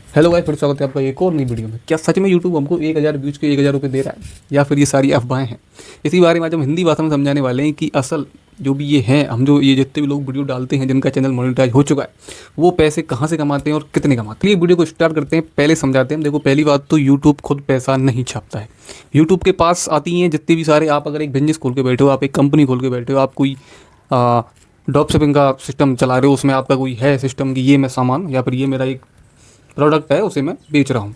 Hello guys, फिर स्वागत है आपका एक और नई वीडियो में। क्या सच में यूट्यूब हमको 1000 व्यूज के 1000 रुपये दे रहा है, या फिर ये सारी अफवाहें हैं? इसी बारे में आज हम हिंदी भाषा में समझाने वाले हैं कि असल जो भी ये हैं, हम जो ये जितने भी लोग वीडियो डालते हैं जिनका चैनल मोनेटाइज हो चुका है, वो पैसे कहाँ से कमाते हैं और कितने कमाते हैं। ये वीडियो को स्टार्ट करते हैं, पहले समझाते हैं। देखो, पहली बात तो यूट्यूब खुद पैसा नहीं छापता है। यूट्यूब के पास आती हैं जितने भी सारे, आप अगर एक बिजनेस खोल के बैठे हो, आप एक कंपनी खोल के बैठे हो, आप कोई ड्रॉप शिपिंग का सिस्टम चला रहे हो, उसमें आपका कोई है सिस्टम कि ये मैं सामान या फिर ये मेरा एक प्रोडक्ट है उसे मैं बेच रहा हूँ,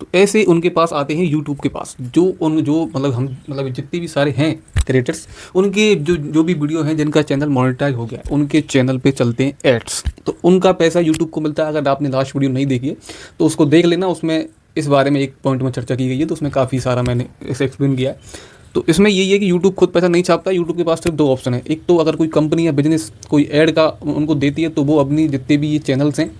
तो ऐसे उनके पास आते हैं यूट्यूब के पास। जो मतलब हम मतलब जितने भी सारे हैं क्रिएटर्स, उनके जो जो भी वीडियो हैं जिनका चैनल मोनेटाइज हो गया, उनके चैनल पे चलते हैं एड्स, तो उनका पैसा यूट्यूब को मिलता है। अगर आपने लास्ट वीडियो नहीं देखी है तो उसको देख लेना, उसमें इस बारे में एक पॉइंट में चर्चा की गई है, तो उसमें काफ़ी सारा मैंने इसे एक्सप्लेन किया है। तो इसमें यही है कि यूट्यूब खुद पैसा नहीं छापता। यूट्यूब के पास सिर्फ दो ऑप्शन है। एक तो अगर कोई कंपनी या बिजनेस कोई ऐड का उनको देती है, तो वो अपनी जितने भी ये चैनल्स हैं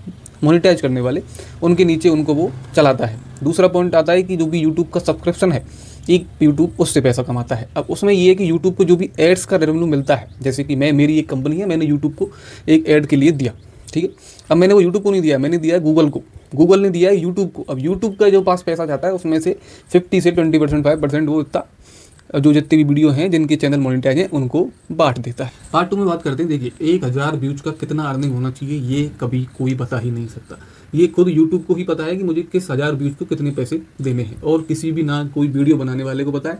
मोनेटाइज करने वाले, उनके नीचे उनको वो चलाता है। दूसरा पॉइंट आता है कि जो भी यूट्यूब का सब्सक्रिप्शन है, एक यूट्यूब उससे पैसा कमाता है। अब उसमें ये है कि यूट्यूब को जो भी एड्स का रेवेन्यू मिलता है, जैसे कि मेरी एक कंपनी है, मैंने यूट्यूब को एक ऐड के लिए दिया, ठीक है। अब मैंने वो यूट्यूब को नहीं दिया, मैंने दिया है गूगल को, गूगल ने दिया है यूट्यूब को। अब यूट्यूब का जो पास पैसा जाता है उसमें से 50 से 20%, 5% वो इतना जो जितनी भी वीडियो हैं जिनके चैनल मोनेटाइज हैं उनको बांट देता है। पार्ट 2 में बात करते हैं। देखिए, 1000 व्यूज का कितना अर्निंग होना चाहिए ये कभी कोई बता ही नहीं सकता। ये खुद यूट्यूब को ही पता है कि मुझे किस 1000 व्यूज को कितने पैसे देने हैं, और किसी भी, ना कोई वीडियो बनाने वाले को पता है,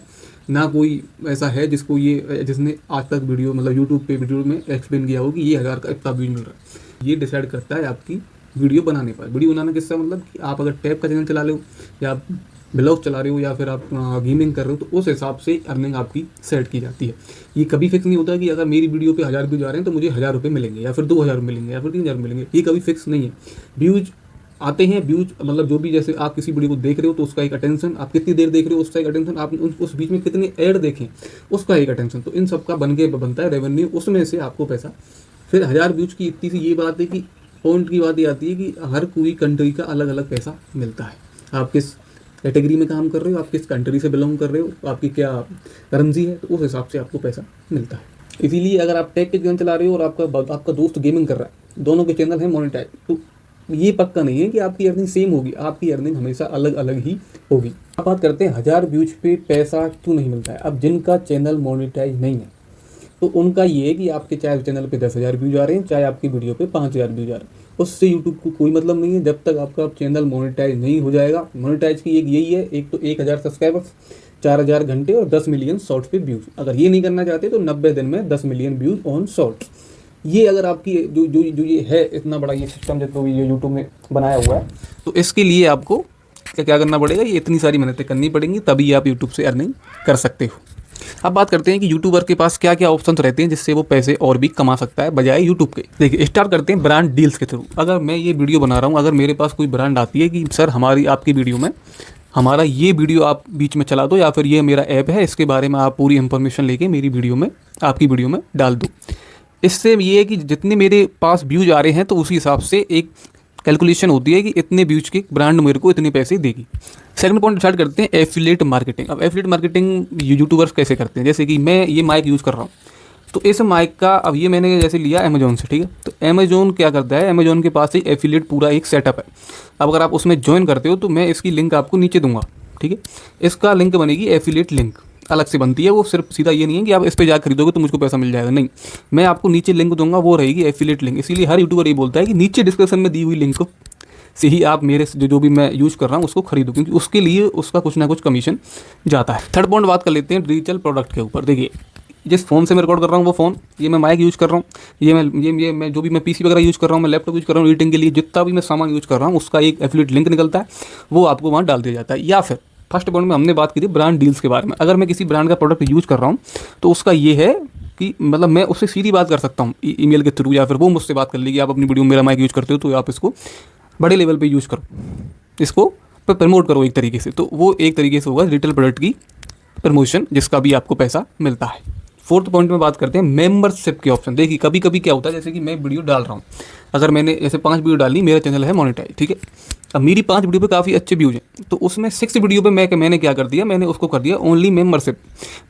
ना कोई ऐसा है जिसने आज तक वीडियो मतलब यूट्यूब पे वीडियो में एक्सप्लेन किया हो कि ये 1000 का इतना व्यूज मिल रहा है। ये डिसाइड करता है आपकी वीडियो बनाने पर। वीडियो बनाना किसका मतलब कि आप अगर टैब का चैनल चला रहे हो, या आप ब्लॉग चला रहे हो, या फिर आप गेमिंग कर रहे हो, तो उस हिसाब से अर्निंग आपकी सेट की जाती है। ये कभी फिक्स नहीं होता कि अगर मेरी वीडियो पे 1000 व्यूज आ रहे हैं तो मुझे 1000 रुपये मिलेंगे, या फिर 2000 मिलेंगे, या फिर 3000 मिलेंगे। ये कभी फिक्स नहीं है। व्यूज आते हैं, व्यूज मतलब जो भी, जैसे आप किसी वीडियो को देख रहे हो तो उसका एक अटेंशन, आप कितनी देर देख रहे हो उसका एक अटेंशन, आप उस बीच में कितने ऐड देखें उसका एक अटेंशन, तो इन सब का बन के बनता है रेवेन्यू, उसमें से आपको पैसा। फिर 1000 व्यूज की इतनी सी ये बात है कि पॉइंट की बात ये आती है कि हर कोई कंट्री का अलग अलग पैसा मिलता है। आप किस कैटेगरी में काम कर रहे हो, आप किस कंट्री से बिलोंग कर रहे हो, आपकी क्या करेंसी है, तो उस हिसाब से आपको पैसा मिलता है। इसीलिए अगर आप टेक के चैनल चला रहे हो और आपका दोस्त गेमिंग कर रहा है, दोनों के चैनल हैं मोनेटाइज, तो ये पक्का नहीं है कि आपकी अर्निंग सेम होगी। आपकी अर्निंग हमेशा अलग अलग ही होगी। अब बात करते हैं 1000 व्यूज पे पैसा क्यों नहीं मिलता है। अब जिनका चैनल मोनेटाइज नहीं है, तो उनका ये है कि आपके चाहे चैनल पे 10,000 व्यूज आ रहे हैं, चाहे आपकी वीडियो पे 5000 व्यूज आ रहे हैं, उससे यूट्यूब को कोई मतलब नहीं है जब तक आपका चैनल मोनेटाइज नहीं हो जाएगा। मोनेटाइज की एक यही है, एक तो 1000 सब्सक्राइबर्स, 4000 घंटे और 10 मिलियन शॉर्ट्स पे व्यूज। अगर ये नहीं करना चाहते तो 90 दिन में 10 मिलियन व्यूज ऑन शॉर्ट्स। ये अगर आपकी जो ये है, इतना बड़ा ये सिस्टम जो ये यूट्यूब ने बनाया हुआ है, तो इसके लिए आपको क्या करना पड़ेगा, ये इतनी सारी मेहनतें करनी पड़ेंगी, तभी आप यूट्यूब से अर्निंग कर सकते हो। अब बात करते हैं कि यूट्यूबर के पास क्या क्या ऑप्शंस रहते हैं जिससे वो पैसे और भी कमा सकता है बजाय यूट्यूब के। देखिए, स्टार्ट करते हैं ब्रांड डील्स के थ्रू। अगर मैं ये वीडियो बना रहा हूँ, अगर मेरे पास कोई ब्रांड आती है कि सर हमारी आपकी वीडियो में हमारा ये वीडियो आप बीच में चला दो, या फिर ये मेरा ऐप है, इसके बारे में आप पूरी इंफॉर्मेशन लेके मेरी वीडियो में, आपकी वीडियो में डाल दो। इससे ये है कि जितने मेरे पास व्यूज आ रहे हैं तो उसी हिसाब से एक कैलकुलेशन होती है कि इतने व्यूज की ब्रांड मेरे को इतने पैसे देगी। सेकंड पॉइंट स्टार्ट करते हैं एफिलिएट मार्केटिंग। अब एफिलिएट मार्केटिंग यूट्यूबर्स कैसे करते हैं, जैसे कि मैं ये माइक यूज़ कर रहा हूँ, तो इस माइक का अब ये मैंने जैसे लिया अमेजोन से, ठीक है, तो अमेजोन क्या करता है, अमेजोन के पास एक एफिलिएट पूरा एक सेटअप है। अब अगर आप उसमें ज्वाइन करते हो तो मैं इसकी लिंक आपको नीचे दूंगा, ठीक है। इसका लिंक बनेगी एफिलिएट लिंक, अलग से बनती है वो। सिर्फ सीधा ये नहीं है कि आप इस पे जा खरीदोगे तो मुझको पैसा मिल जाएगा, नहीं, मैं आपको नीचे लिंक दूंगा, वो रहेगी एफिलिएट लिंक। इसीलिए हर यूट्यूबर ये बोलता है कि नीचे डिस्क्रिप्शन में दी हुई लिंक से ही आप मेरे जो भी मैं यूज़ कर रहा हूँ उसको खरीदो, क्योंकि उसके लिए उसका कुछ ना कुछ कमीशन जाता है। थर्ड पॉइंट बात कर लेते हैं डिजिटल प्रोडक्ट के ऊपर। देखिए, जिस फ़ोन से मैं रिकॉर्ड कर रहा हूँ वो फ़ोन, ये मैं माइक यूज़ कर रहा हूँ, ये मैं जो भी मैं पीसी वगैरह यूज़ कर रहा हूँ, मैं लैपटॉप यूज़ कर रहा हूँ एडिटिंग के लिए, जितना भी मैं सामान यूज़ कर रहा हूँ उसका एक एफिलिएट लिंक निकलता है, वो आपको वहाँ डाल दिया जाता है। या फिर फर्स्ट पॉइंट में हमने बात की थी ब्रांड डील्स के बारे में। अगर मैं किसी ब्रांड का प्रोडक्ट यूज़ कर रहा हूँ तो उसका ये है कि मतलब मैं उससे सीधी बात कर सकता हूँ ईमेल के थ्रू, या फिर वो मुझसे बात कर लेगी, आप अपनी वीडियो में मेरा माइक यूज़ करते हो तो आप इसको बड़े लेवल पे यूज़ करो, इसको प्रमोट करो एक तरीके से। तो वो एक तरीके से होगा डिजिटल प्रोडक्ट की प्रमोशन, जिसका भी आपको पैसा मिलता है। फोर्थ पॉइंट में बात करते हैं मेंबरशिप के ऑप्शन। देखिए, कभी कभी क्या होता है, जैसे कि मैं वीडियो डाल रहा हूँ, अगर मैंने जैसे 5 वीडियो डाली, मेरा चैनल है मोनेटाइज, ठीक है। अब मेरी 5 वीडियो पे काफ़ी अच्छे व्यूज हैं, तो उसमें 6 वीडियो पे मैंने क्या कर दिया, मैंने उसको कर दिया ओनली मेंबरशिप।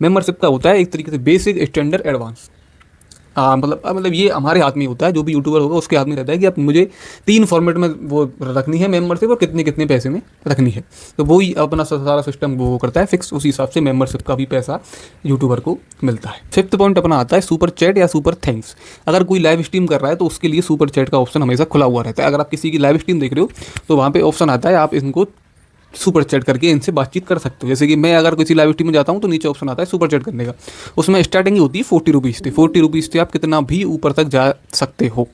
मेंबरशिप का होता है एक तरीके से बेसिक, स्टैंडर्ड, एडवांस। मतलब ये हमारे हाथ में ही होता है, जो भी यूट्यूबर होगा उसके हाथ में रहता है कि आप मुझे 3 फॉर्मेट में वो रखनी है मेंबरशिप और कितने कितने पैसे में रखनी है। तो वो ही अपना सारा सिस्टम वो करता है फिक्स, उसी हिसाब से मेंबरशिप का भी पैसा यूट्यूबर को मिलता है। 5th पॉइंट अपना आता है सुपर चैट या सुपर थैंक्स। अगर कोई लाइव स्ट्रीम कर रहा है तो उसके लिए सुपर चैट का ऑप्शन हमेशा खुला हुआ रहता है। अगर आप किसी की लाइव स्ट्रीम देख रहे हो तो वहाँ पे ऑप्शन आता है, आप इनको सुपर चैट करके इनसे बातचीत कर सकते हो। जैसे कि मैं अगर किसी लाइव स्ट्रीम में जाता हूँ तो नीचे ऑप्शन आता है सुपर चैट करने का, उसमें स्टार्टिंग ही होती है 40 रुपीज़ से। 40 रुपीज़ से आप कितना भी ऊपर तक जा सकते हो।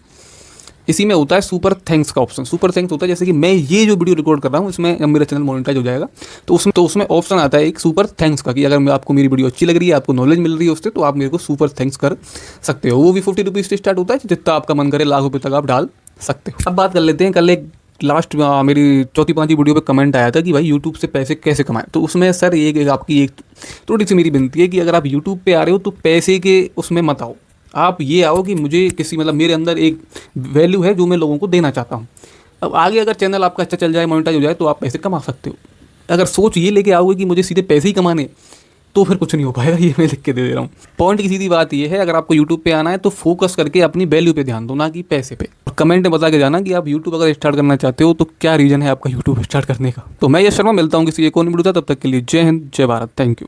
इसी में होता है सुपर थैंक्स का ऑप्शन। सुपर थैंक्स होता है जैसे कि मैं ये जो वीडियो रिकॉर्ड कर रहा हूँ इसमें जब मेरा चैनल मोनेटाइज हो जाएगा तो उसमें ऑप्शन आता है एक सुपर थैंक्स का, कि अगर आपको मेरी वीडियो अच्छी लग रही है, आपको नॉलेज मिल रही है उससे, तो आप मेरे को सुपर थैंक्स कर सकते हो। वो भी 40 रुपीज़ से स्टार्ट होता है, जितना आपका मन करे लाख रुपये तक आप डाल सकते हो। अब बात कर लेते हैं, कल एक लास्ट मेरी 4-5 वीडियो पे कमेंट आया था कि भाई यूट्यूब से पैसे कैसे कमाएं। तो उसमें सर आपकी एक थोड़ी सी मेरी विनती है कि अगर आप यूट्यूब पे आ रहे हो तो पैसे के उसमें मत आओ। आप ये आओ कि मुझे किसी मतलब मेरे अंदर एक वैल्यू है जो मैं लोगों को देना चाहता हूँ। अब आगे अगर चैनल आपका अच्छा चल जाए, मोनेटाइज हो जाए, तो आप पैसे कमा सकते हो। अगर सोच ये लेके आओगे कि मुझे सीधे पैसे ही कमाने, तो फिर कुछ नहीं हो पाएगा। ये मैं लिख के दे रहा हूँ। पॉइंट की सीधी बात ये है, अगर आपको यूट्यूब पे आना है तो फोकस करके अपनी वैल्यू पे ध्यान दो, ना कि पैसे पे। और कमेंट में बता के जाना कि आप यूट्यूब अगर स्टार्ट करना चाहते हो तो क्या रीज़न है आपका यूट्यूब स्टार्ट करने का। तो मैं यश शर्मा, मिलता हूँ किसी एक और वीडियो, तब तक के लिए जय हिंद जय भारत, थैंक यू।